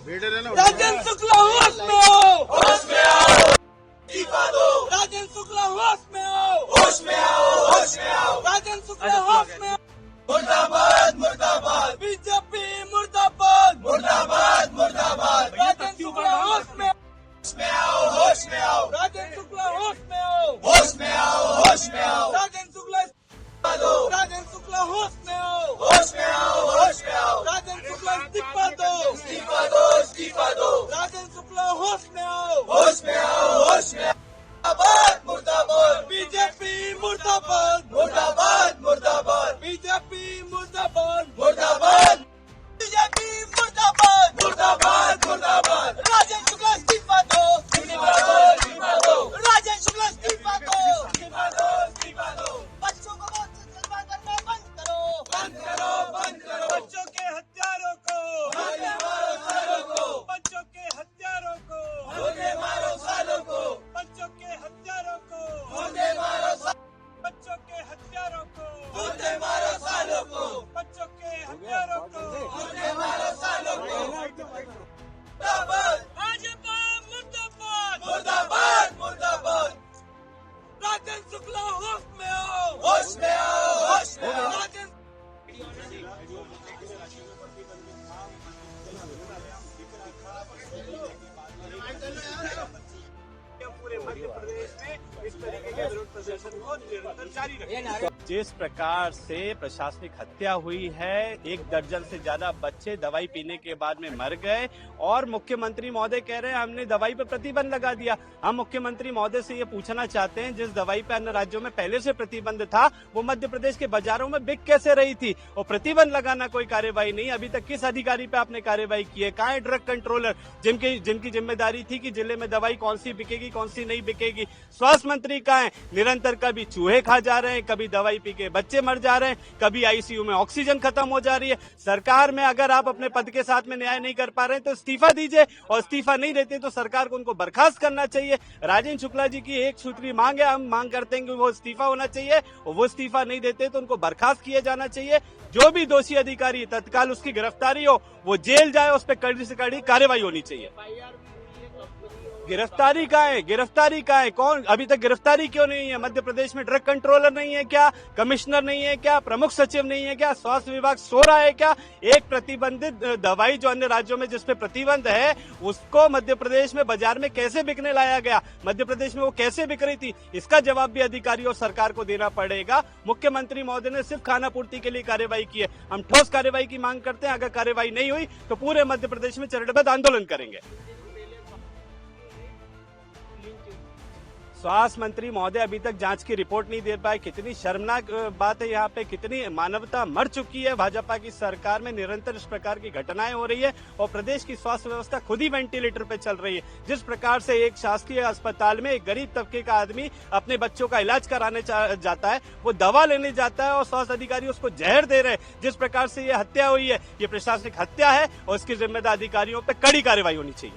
राजेंद्र शुक्ला होश में आओ, होश में आओ, इस्तीफा दो। राजेंद्र शुक्ला होश में आओ, होश में आओ, होश में आओ। राजेंद्र शुक्ला होश में आओ। मुर्दाबाद मुर्दाबाद, बीजेपी मुर्दाबाद मुर्दाबाद मुर्दाबाद। राजेंद्र शुक्ला होश में आओ, होश में आओ। राजेंद्र शुक्ला होश में आओ, होश में आओ, होश में आओ। राजेंद्र शुक्ला इस्तीफा दो। राजेंद्र शुक्ला होश में आओ, होश में आओ, होश में आओ। राजेंद्र शुक्ला इस्तीफा दो, इस्तीफा दो, इस्तीफा दो। राजेंद्र शुक्ला होश में आओ, होश में आओ, होश में आओ। मुर्दाबाद मुर्दाबाद, बीजेपी मुर्दाबाद मुर्दाबाद मुर्दाबाद। बीजेपी मुर्दाबाद मुर्दाबाद, बीजेपी मुर्दाबाद मुर्दाबाद मुर्दाबाद। राजेंद्र शुक्ला इस्तीफा दो, इस्तीफा दो, इस्तीफा दो। राजेंद्र शुक्ला इस्तीफा दो, इस्तीफा दो, इस्तीफा दो। बच्चों को मौत से जलवा करना बंद करो, बंद करो, बंद करो। बच्चों के हत्यारों को गोली मारो सालों को, बच्चों के हत्यारों को गोली मारो सालों को। बच्चों के हत्यारों को गोली मारो, बच्चों के हत्यारों को गोली मारो सालों को। बच्चों के हत्यारों को गोली मारो सालों को। मुर्दाबाद भाजपा, मुर्दाबाद मुर्दाबाद मुर्दाबाद। राजेंद्र शुक्ला होश में आओ, होश में आओ, होश में आओ। राजेंद्र पूरे मध्य प्रदेश में इस तरीके के विरोध प्रदर्शन को निरंतर जारी रखेंगे। जिस प्रकार से प्रशासनिक हत्या हुई है, 1 दर्जन से ज्यादा बच्चे दवाई पीने के बाद में मर गए और मुख्यमंत्री महोदय कह रहे हैं हमने दवाई पर प्रतिबंध लगा दिया। हम मुख्यमंत्री महोदय से ये पूछना चाहते हैं, जिस दवाई पर अन्य राज्यों में पहले से प्रतिबंध था वो मध्य प्रदेश के बाजारों में बिक कैसे रही थी? और प्रतिबंध लगाना कोई कार्यवाही नहीं। अभी तक किस अधिकारी पे आपने कार्यवाही की है? कहाँ है ड्रग कंट्रोलर जिनकी जिम्मेदारी थी कि जिले में दवाई कौन सी बिकेगी कौन सी नहीं बिकेगी? स्वास्थ्य मंत्री कहाँ है? निरंतर कभी चूहे खा जा रहे हैं, कभी दवाई पी के बच्चे मर जा रहे हैं, कभी आईसीयू में ऑक्सीजन खत्म हो जा रही है। सरकार में अगर आप अपने पद के साथ में न्याय नहीं कर पा रहे हैं तो इस्तीफा दीजिए, और इस्तीफा नहीं देते तो सरकार को उनको बर्खास्त करना चाहिए। राजेंद्र शुक्ला जी की एक सूत्री मांग है, हम मांग करते हैं कि वो इस्तीफा होना चाहिए, और वो इस्तीफा नहीं देते तो उनको बर्खास्त किया जाना चाहिए। जो भी दोषी अधिकारी तत्काल उसकी गिरफ्तारी हो, वो जेल जाए, उस पर कड़ी से कड़ी कार्रवाई होनी चाहिए। गिरफ्तारी कहाँ है? गिरफ्तारी कहाँ है? कौन अभी तक गिरफ्तारी क्यों नहीं है? मध्य प्रदेश में ड्रग कंट्रोलर नहीं है क्या? कमिश्नर नहीं है क्या? प्रमुख सचिव नहीं है क्या? स्वास्थ्य विभाग सो रहा है क्या? एक प्रतिबंधित दवाई जो अन्य राज्यों में जिसपे प्रतिबंध है उसको मध्य प्रदेश में बाजार में कैसे बिकने लाया गया? मध्य प्रदेश में वो कैसे बिक रही थी? इसका जवाब भी अधिकारी और सरकार को देना पड़ेगा। मुख्यमंत्री महोदय ने सिर्फ खाना पूर्ति के लिए कार्यवाही की है। हम ठोस कार्यवाही की मांग करते हैं। अगर कार्यवाही नहीं हुई तो पूरे मध्य प्रदेश में चरणबद्ध आंदोलन करेंगे। स्वास्थ्य मंत्री महोदय अभी तक जांच की रिपोर्ट नहीं दे पाए। कितनी शर्मनाक बात है। यहाँ पे कितनी मानवता मर चुकी है। भाजपा की सरकार में निरंतर इस प्रकार की घटनाएं हो रही है और प्रदेश की स्वास्थ्य व्यवस्था खुद ही वेंटिलेटर पे चल रही है। जिस प्रकार से एक शासकीय अस्पताल में एक गरीब तबके का आदमी अपने बच्चों का इलाज कराने जाता है, वो दवा लेने जाता है और स्वास्थ्य अधिकारी उसको जहर दे रहे हैं। जिस प्रकार से ये हत्या हुई है, ये प्रशासनिक हत्या है और इसकी जिम्मेदार अधिकारियों पर कड़ी कार्रवाई होनी चाहिए।